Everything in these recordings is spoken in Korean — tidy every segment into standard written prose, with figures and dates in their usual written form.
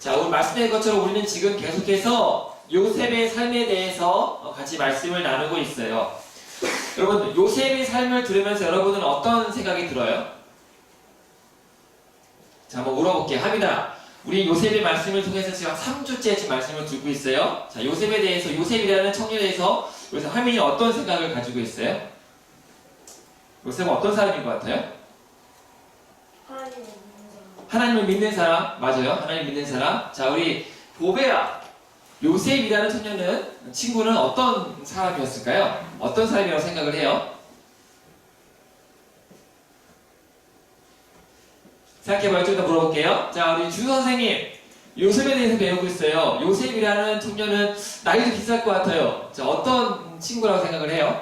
자, 오늘 말씀드린 것처럼 우리는 지금 계속해서 요셉의 삶에 대해서 같이 말씀을 나누고 있어요. 여러분, 요셉의 삶을 들으면서 여러분은 어떤 생각이 들어요? 자, 한번 물어볼게요. 합니다. 우리 요셉의 말씀을 통해서 지금 3주째 지금 말씀을 듣고 있어요. 자, 요셉에 대해서, 요셉이라는 청년에 대해서 여기서 하민이 어떤 생각을 가지고 있어요? 요셉은 어떤 사람인 것 같아요? 하나님을 믿는 사람. 맞아요. 하나님 믿는 사람. 자, 우리 보배야. 요셉이라는 청년은, 친구는 어떤 사람이었을까요? 어떤 사람이라고 생각을 해요? 생각해봐요. 좀 더 물어볼게요. 자, 우리 주 선생님. 요셉에 대해서 배우고 있어요. 요셉이라는 청년은 나이도 비쌀 것 같아요. 자, 어떤 친구라고 생각을 해요?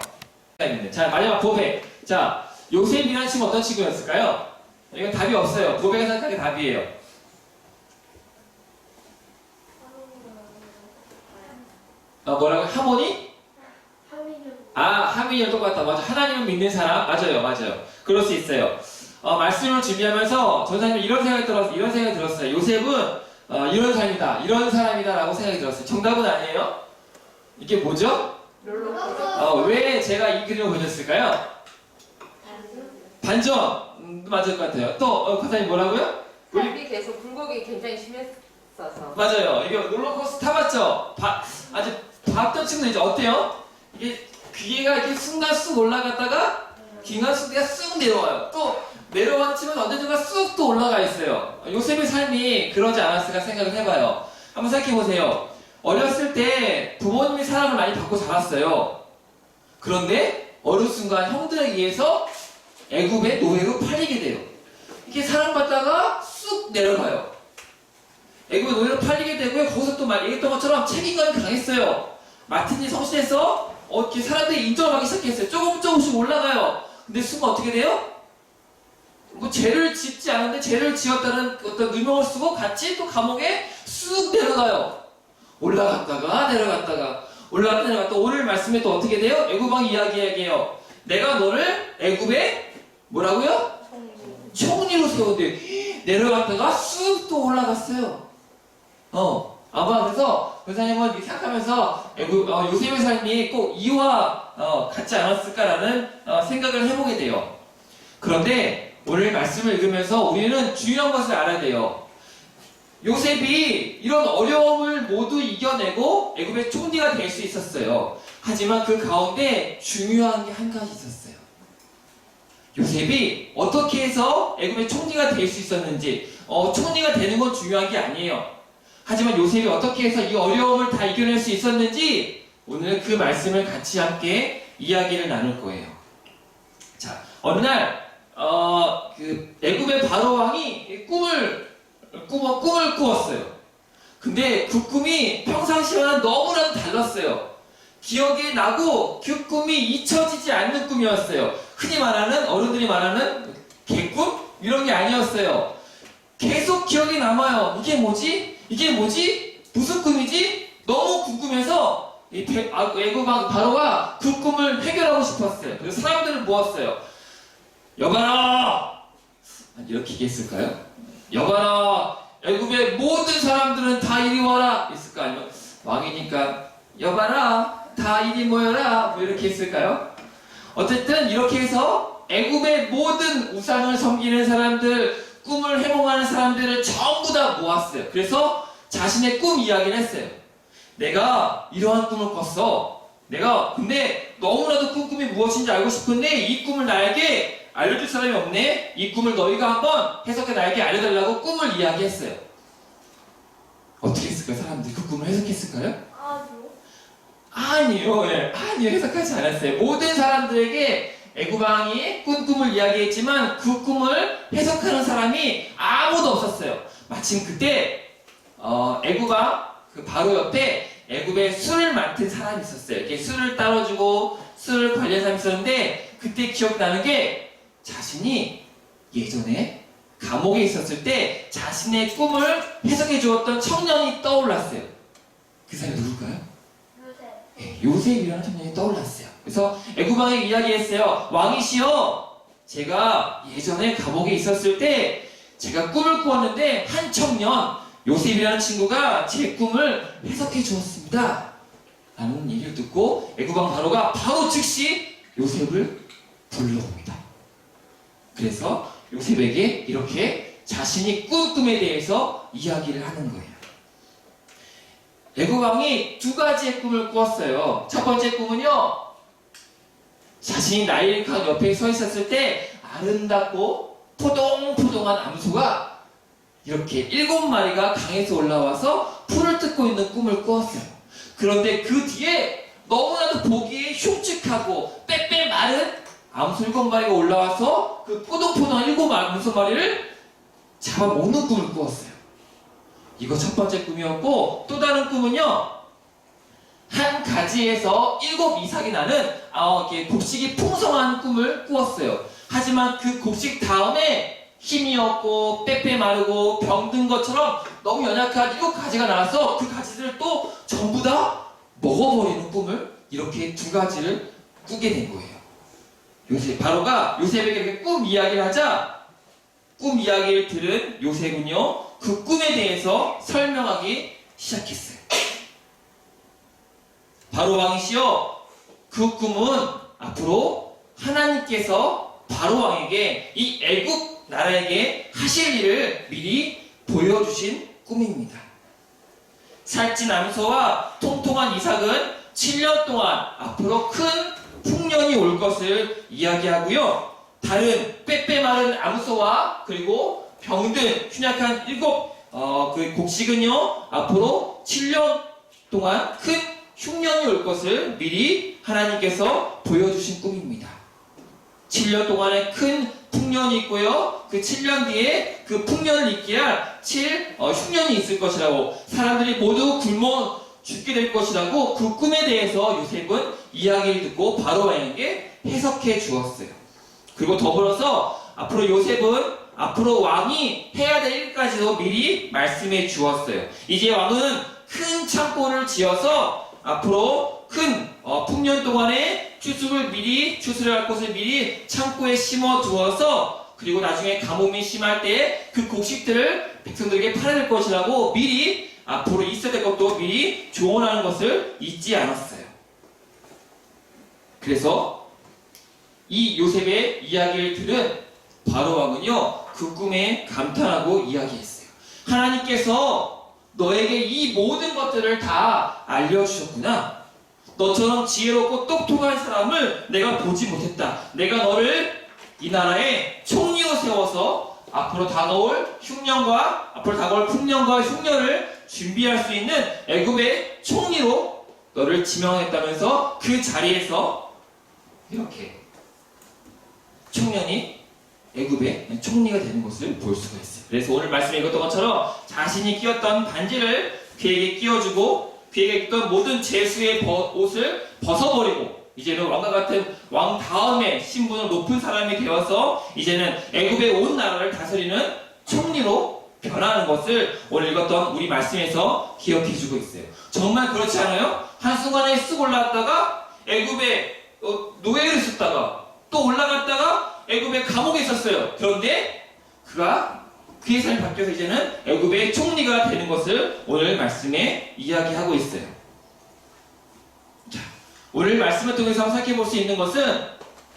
자, 마지막 보배. 자, 요셉이라는 친구 어떤 친구였을까요? 이건 답이 없어요. 보배가 생각하는 게 답이에요. 뭐라고? 하모니? 하민이랑 똑같다. 맞아. 하나님을 믿는 사람? 맞아요. 맞아요. 그럴 수 있어요. 말씀을 준비하면서 전사님이 이런 생각이 들었어요. 요셉은 이런 사람이다. 이런 사람이다. 라고 생각이 들었어요. 정답은 아니에요? 이게 뭐죠? 왜 제가 이 그림을 보셨을까요? 반전. 맞을 것 같아요. 또, 과사님 뭐라고요? 삶이 계속 굴곡이 굉장히 심했어서. 맞아요. 이게 롤러코스터 타봤죠? 아주 봤던 친구는 이제 어때요? 이게 귀가 이렇게 순간 쑥 올라갔다가 긴간 순간 쑥 내려와요. 또 내려가는 친구는 언제든가 쑥 또 올라가 있어요. 요셉의 삶이 그러지 않았을까 생각을 해봐요. 한번 생각해보세요. 어렸을 때 부모님이 사랑을 많이 받고 자랐어요. 그런데 어느 순간 형들에 의해서 애굽의 노예로 팔리게 돼요. 이렇게 사랑받다가 쑥 내려가요. 애굽의 노예로 팔리게 되고요. 거기서 또 얘기했던 것처럼 책임감이 강했어요. 맡은 일 성실해서 이렇게 사람들이 인정하기 시작했어요. 조금씩 올라가요. 근데 순간 어떻게 돼요? 뭐 죄를 짓지 않았는데 죄를 지었다는 어떤 누명을 쓰고 같이 또 감옥에 쑥 내려가요. 올라갔다가 내려갔다가 오늘 말씀에 또 어떻게 돼요? 애굽왕 이야기해요. 내가 너를 애굽에 뭐라고요? 총리로 세운대. 내려갔다가 쑥 또 올라갔어요. 아마 그래서 권사님은 생각하면서 요셉의 삶이 꼭 이와 같지 않았을까라는 생각을 해보게 돼요. 그런데 오늘 말씀을 읽으면서 우리는 중요한 것을 알아야 돼요. 요셉이 이런 어려움을 모두 이겨내고 애굽의 총리가 될 수 있었어요. 하지만 그 가운데 중요한 게 한 가지 있었어요. 요셉이 어떻게 해서 애굽의 총리가 될 수 있었는지, 총리가 되는 건 중요한 게 아니에요. 하지만 요셉이 어떻게 해서 이 어려움을 다 이겨낼 수 있었는지 오늘 그 말씀을 같이 함께 이야기를 나눌 거예요. 자, 어느 날 그 애굽의 바로 왕이 꿈을 꾸었어요. 근데 그 꿈이 평상시와는 너무나도 달랐어요. 기억에 나고 그 꿈이 잊혀지지 않는 꿈이었어요. 흔히 말하는, 어른들이 말하는 개꿈? 이런 게 아니었어요. 계속 기억에 남아요. 이게 뭐지? 무슨 꿈이지? 너무 궁금해서 애굽 바로가 그 꿈을 해결하고 싶었어요. 그래서 사람들을 모았어요. 여봐라! 이렇게 얘기했을까요? 여봐라! 애굽의 모든 사람들은 다 이리 와라! 있을까? 아니면 왕이니까 여봐라! 다 이리 모여라! 뭐 이렇게 했을까요? 어쨌든 이렇게 해서 애굽의 모든 우상을 섬기는 사람들, 꿈을 해몽하는 사람들을 전부 다 모았어요. 그래서 자신의 꿈 이야기를 했어요. 내가 이러한 꿈을 꿨어. 근데 너무나도 그 꿈이 무엇인지 알고 싶은데 이 꿈을 나에게 알려줄 사람이 없네. 이 꿈을 너희가 한번 해석해 나에게 알려달라고 꿈을 이야기했어요. 어떻게 했을까요? 사람들이 그 꿈을 해석했을까요? 아니요. 해석하지 않았어요. 모든 사람들에게 애굽 왕이 꾼 꿈을 이야기했지만 그 꿈을 해석하는 사람이 아무도 없었어요. 마침 그때 애굽 왕 그 바로 옆에 애굽에 술을 맡은 사람이 있었어요. 이렇게 술을 따라주고 술을 관리하는 사람이 있었는데 그때 기억나는 게 자신이 예전에 감옥에 있었을 때 자신의 꿈을 해석해 주었던 청년이 떠올랐어요. 그 사람이 누굴까요? 요셉이라는 청년이 떠올랐어요. 그래서 애굽 왕에게 이야기했어요. 왕이시여, 제가 예전에 감옥에 있었을 때 제가 꿈을 꾸었는데 한 청년, 요셉이라는 친구가 제 꿈을 해석해 주었습니다. 라는 얘기를 듣고 애굽왕 바로가 바로 즉시 요셉을 불러옵니다. 그래서 요셉에게 이렇게 자신이 꾼 꿈에 대해서 이야기를 하는 거예요. 애굽왕이 두 가지의 꿈을 꾸었어요. 첫 번째 꿈은요, 자신이 나일강 옆에 서 있었을 때 아름답고 포동포동한 암소가 이렇게 7마리가 강에서 올라와서 풀을 뜯고 있는 꿈을 꾸었어요. 그런데 그 뒤에 너무나도 보기에 흉측하고 빼빼 마른 암소 7마리가 올라와서 그 포동포동한 7마리를 잡아먹는 꿈을 꾸었어요. 이거 첫 번째 꿈이었고, 또 다른 꿈은요, 한 가지에서 7 이삭이 나는 이렇게 곡식이 풍성한 꿈을 꾸었어요. 하지만 그 곡식 다음에 힘이 없고 빼빼 마르고 병든 것처럼 너무 연약한 7가지가 나와서 그 가지들을 또 전부 다 먹어버리는 꿈을 이렇게 두 가지를 꾸게 된 거예요. 바로가 요셉에게 이렇게 꿈 이야기를 하자 꿈 이야기를 들은 요셉은요, 그 꿈에 대해서 설명하기 시작했어요. 바로 왕이시여, 그 꿈은 앞으로 하나님께서 바로 왕에게 이 애굽 나라에게 하실 일을 미리 보여주신 꿈입니다. 살찐 암소와 통통한 이삭은 7년 동안 앞으로 큰 풍년이 올 것을 이야기하고요. 다른 빼빼 마른 암소와 그리고 병든 흉약한 7 그 곡식은요, 앞으로 7년 동안 큰 흉년이 올 것을 미리 하나님께서 보여주신 꿈입니다. 7년 동안에 큰 풍년이 있고요. 그 7년 뒤에 그 풍년을 잇게 할 흉년이 있을 것이라고, 사람들이 모두 굶어 죽게 될 것이라고 그 꿈에 대해서 요셉은 이야기를 듣고 바로 왕에게 해석해 주었어요. 그리고 더불어서 앞으로 요셉은 앞으로 왕이 해야 될 일까지도 미리 말씀해 주었어요. 이제 왕은 큰 창고를 지어서 앞으로 큰 풍년 동안에 추수를 할 것을 미리 창고에 심어 두어서, 그리고 나중에 가뭄이 심할 때 그 곡식들을 백성들에게 팔아야 될 것이라고 미리 앞으로 있어야 될 것도 미리 조언하는 것을 잊지 않았어요. 그래서 이 요셉의 이야기를 들은 바로 왕은요, 그 꿈에 감탄하고 이야기했어요. 하나님께서 너에게 이 모든 것들을 다 알려주셨구나. 너처럼 지혜롭고 똑똑한 사람을 내가 보지 못했다. 내가 너를 이 나라의 총리로 세워서 앞으로 다가올 풍년과 흉년을 준비할 수 있는 애굽의 총리로 너를 지명했다면서 그 자리에서 이렇게 청년이 애굽의 총리가 되는 것을 볼 수가 있어요. 그래서 오늘 말씀에 읽었던 것처럼 자신이 끼웠던 반지를 그에게 끼워주고 그에게 입던 모든 제수의 옷을 벗어버리고 이제는 왕과 같은 왕 다음에 신분을 높은 사람이 되어서 이제는 애굽의 온 나라를 다스리는 총리로 변하는 것을 오늘 읽었던 우리 말씀에서 기억해주고 있어요. 정말 그렇지 않아요? 한순간에 쓱 올라왔다가 애굽의 노예를 있었다가 또 올라갔다가 애굽의 감옥에 있었어요. 그런데 그의 삶이 바뀌어서 이제는 애굽의 총리가 되는 것을 오늘 말씀에 이야기하고 있어요. 자, 오늘 말씀을 통해서 생각해 볼 수 있는 것은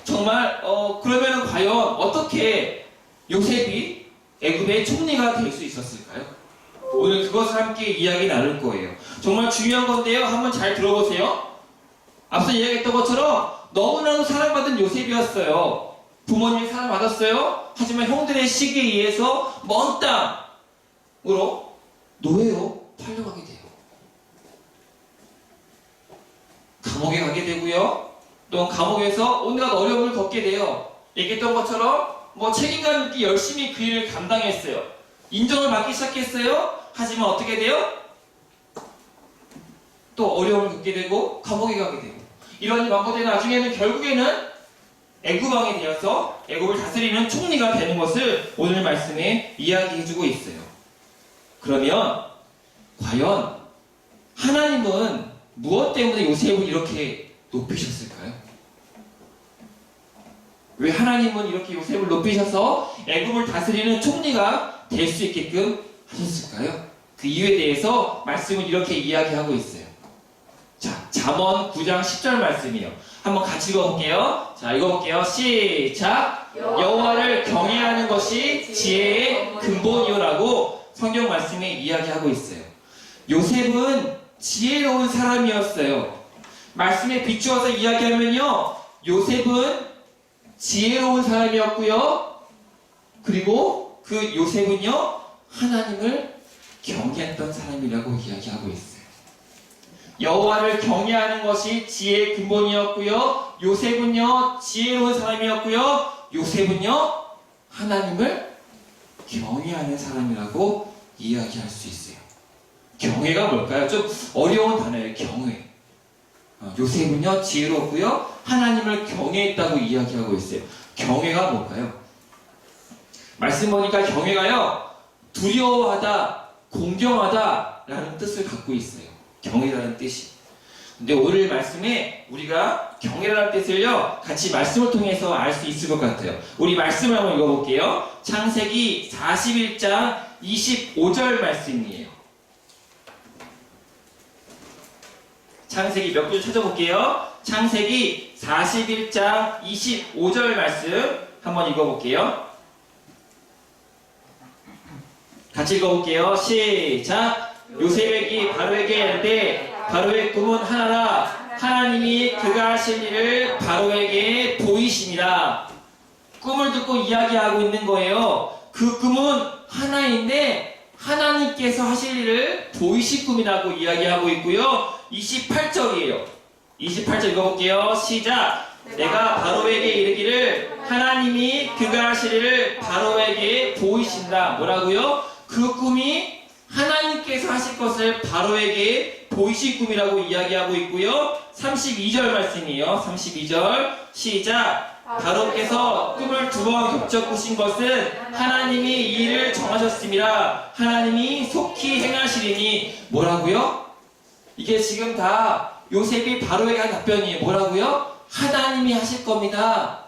정말 그러면 과연 어떻게 요셉이 애굽의 총리가 될 수 있었을까요? 오늘 그것을 함께 이야기 나눌 거예요. 정말 중요한 건데요. 한번 잘 들어보세요. 앞서 이야기했던 것처럼 너무나도 사랑받은 요셉이었어요. 부모님이 사랑받았어요. 하지만 형들의 시기에 의해서 먼 땅으로 노예로 팔려가게 돼요. 감옥에 가게 되고요. 또 감옥에서 온갖 어려움을 겪게 돼요. 얘기했던 것처럼 책임감 있게 열심히 그 일을 감당했어요. 인정을 받기 시작했어요. 하지만 어떻게 돼요? 또 어려움을 겪게 되고 감옥에 가게 되고, 이런 반복되는 나중에는 결국에는 애굽 왕이 되어서 애굽을 다스리는 총리가 되는 것을 오늘 말씀에 이야기해주고 있어요. 그러면 과연 하나님은 무엇 때문에 요셉을 이렇게 높이셨을까요? 왜 하나님은 이렇게 요셉을 높이셔서 애굽을 다스리는 총리가 될 수 있게끔 하셨을까요? 그 이유에 대해서 말씀을 이렇게 이야기하고 있어요. 자, 잠언 9장 10절 말씀이에요. 한번 같이 읽어볼게요. 자, 읽어볼게요. 시작! 여호와를 경외하는 것이 지혜의 근본이요라고 성경 말씀에 이야기하고 있어요. 요셉은 지혜로운 사람이었어요. 말씀에 비추어서 이야기하면요, 요셉은 지혜로운 사람이었고요, 그리고 그 요셉은요, 하나님을 경외했던 사람이라고 이야기하고 있어요. 여호와를 경외하는 것이 지혜의 근본이었고요, 요셉은요, 지혜로운 사람이었고요, 요셉은요, 하나님을 경외하는 사람이라고 이야기할 수 있어요. 경외가 뭘까요? 좀 어려운 단어예요. 경외. 요셉은요, 지혜롭고요, 하나님을 경외했다고 이야기하고 있어요. 경외가 뭘까요? 말씀 보니까 경외가요, 두려워하다, 공경하다 라는 뜻을 갖고 있어요. 경외라는 뜻이. 근데 오늘 말씀에 우리가 경외라는 뜻을요, 같이 말씀을 통해서 알 수 있을 것 같아요. 우리 말씀을 한번 읽어볼게요. 창세기 41장 25절 말씀이에요. 창세기 몇 줄 찾아볼게요. 창세기 41장 25절 말씀 한번 읽어볼게요. 같이 읽어볼게요. 시작! 요셉에게 바로에게 이르되 바로의 꿈은 하나라. 하나님이 그가 하실 일을 바로에게 보이심이라. 꿈을 듣고 이야기하고 있는 거예요. 그 꿈은 하나인데 하나님께서 하실 일을 보이실 꿈이라고 이야기하고 있고요. 28절이에요. 28절 읽어볼게요. 시작! 내가 바로에게 이르기를 하나님이 그가 하실 일을 바로에게 보이신다. 뭐라고요? 그 꿈이 하나님께서 하실 것을 바로에게 보이실 꿈이라고 이야기하고 있고요. 32절 말씀이에요. 32절 시작! 바로께서 꿈을 2번 겹쳐 꾸신 것은 하나님이 이 일을 정하셨습니다. 하나님이 속히 행하시리니. 뭐라고요? 이게 지금 다 요셉이 바로에게 한 답변이에요. 뭐라고요? 하나님이 하실 겁니다.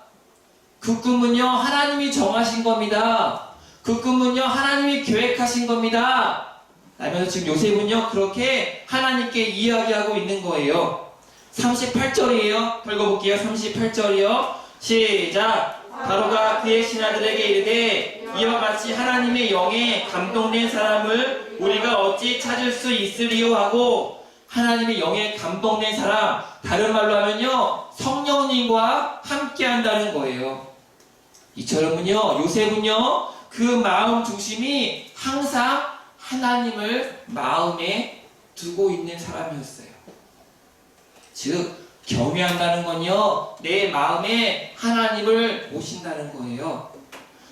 그 꿈은요, 하나님이 정하신 겁니다. 그 꿈은요, 하나님이 계획하신 겁니다. 라면서 지금 요셉은요, 그렇게 하나님께 이야기하고 있는 거예요. 38절이에요. 읽어볼게요. 38절이요. 시작! 바로가 그의 신하들에게 이르되 이와 같이 하나님의 영에 감동된 사람을 우리가 어찌 찾을 수 있으리요 하고, 하나님의 영에 감동된 사람, 다른 말로 하면요, 성령님과 함께 한다는 거예요. 이처럼은요, 요셉은요, 그 마음 중심이 항상 하나님을 마음에 두고 있는 사람이었어요. 즉, 경외한다는 건요, 내 마음에 하나님을 모신다는 거예요.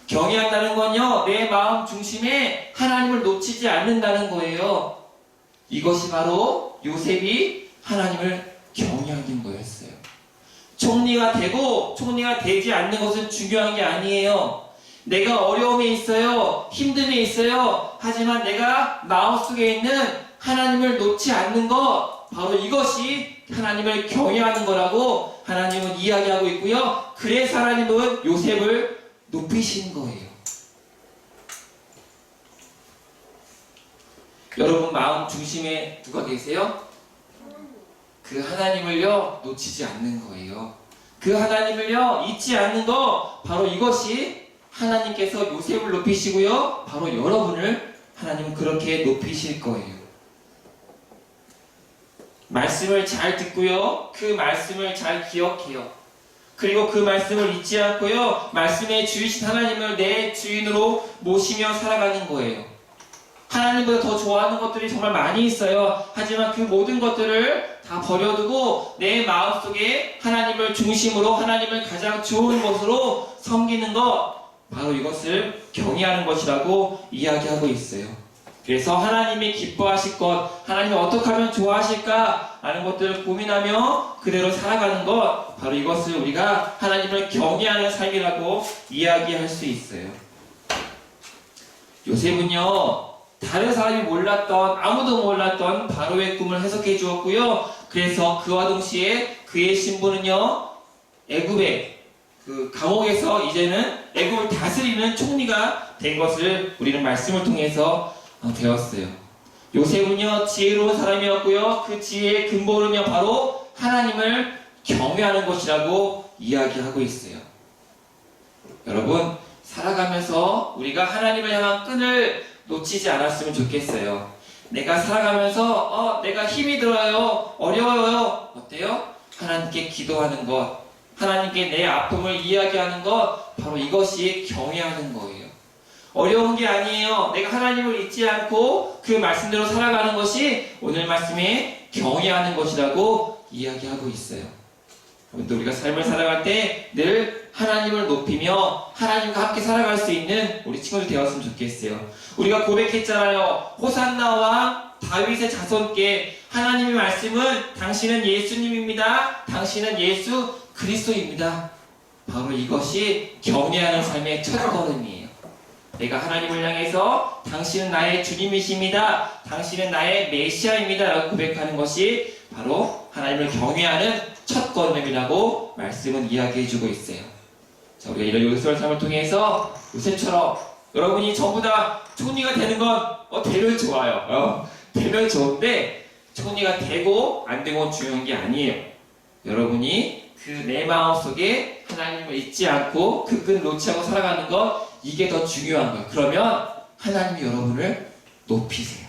경외한다는 건요, 내 마음 중심에 하나님을 놓치지 않는다는 거예요. 이것이 바로 요셉이 하나님을 경외하는 거였어요. 총리가 되고 총리가 되지 않는 것은 중요한 게 아니에요. 내가 어려움에 있어요. 힘듦에 있어요. 하지만 내가 마음속에 있는 하나님을 놓지 않는 것, 바로 이것이 하나님을 경외하는 거라고 하나님은 이야기하고 있고요. 그래서 하나님은 요셉을 높이신 거예요. 여러분 마음 중심에 누가 계세요? 그 하나님을요, 놓치지 않는 거예요. 그 하나님을요, 잊지 않는 거, 바로 이것이 하나님께서 요셉을 높이시고요, 바로 여러분을 하나님은 그렇게 높이실 거예요. 말씀을 잘 듣고요, 그 말씀을 잘 기억해요. 그리고 그 말씀을 잊지 않고요, 말씀의 주이신 하나님을 내 주인으로 모시며 살아가는 거예요. 하나님보다 더 좋아하는 것들이 정말 많이 있어요. 하지만 그 모든 것들을 다 버려두고 내 마음속에 하나님을 중심으로, 하나님을 가장 좋은 것으로 섬기는 것, 바로 이것을 경외하는 것이라고 이야기하고 있어요. 그래서 하나님이 기뻐하실 것, 하나님이 어떻게 하면 좋아하실까 라는 것들을 고민하며 그대로 살아가는 것, 바로 이것을 우리가 하나님을 경외하는 삶이라고 이야기할 수 있어요. 요셉은요, 다른 사람이 몰랐던, 아무도 몰랐던 바로의 꿈을 해석해 주었고요. 그래서 그와 동시에 그의 신분은요, 애굽의 그 감옥에서 이제는 애굽을 다스리는 총리가 된 것을 우리는 말씀을 통해서 배웠어요. 요셉은요 지혜로운 사람이었고요. 그 지혜의 근본은요 바로 하나님을 경외하는 것이라고 이야기하고 있어요. 여러분, 살아가면서 우리가 하나님을 향한 끈을 놓치지 않았으면 좋겠어요. 내가 살아가면서 내가 힘이 들어요, 어려워요, 어때요? 하나님께 기도하는 것, 하나님께 내 아픔을 이야기하는 것, 바로 이것이 경외하는 거예요. 어려운 게 아니에요. 내가 하나님을 잊지 않고 그 말씀대로 살아가는 것이 오늘 말씀에 경외하는 것이라고 이야기하고 있어요. 여러분들, 우리가 삶을 살아갈 때 늘 하나님을 높이며 하나님과 함께 살아갈 수 있는 우리 친구들 되었으면 좋겠어요. 우리가 고백했잖아요. 호산나 왕 다윗의 자손께 하나님의 말씀은 당신은 예수님입니다. 당신은 예수 그리스도입니다. 바로 이것이 경외하는 삶의 첫 걸음이에요. 내가 하나님을 향해서 당신은 나의 주님이십니다. 당신은 나의 메시아입니다. 라고 고백하는 것이 바로 하나님을 경외하는 첫 걸음이라고 말씀은 이야기해주고 있어요. 자, 우리가 이런 요셉의 삶을 통해서 요셉처럼 여러분이 전부 다 총리가 되는 건 되면 좋아요. 되면 좋은데 총리가 되고 안 되고 중요한 게 아니에요. 여러분이 그 내 마음속에 하나님을 잊지 않고 그 끈을 놓지 않고 살아가는 것, 이게 더 중요한 거예요. 그러면 하나님이 여러분을 높이세요.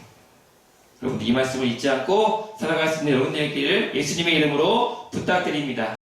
여러분, 이 말씀을 잊지 않고 살아갈 수 있는 여러분들의 길을 예수님의 이름으로 부탁드립니다.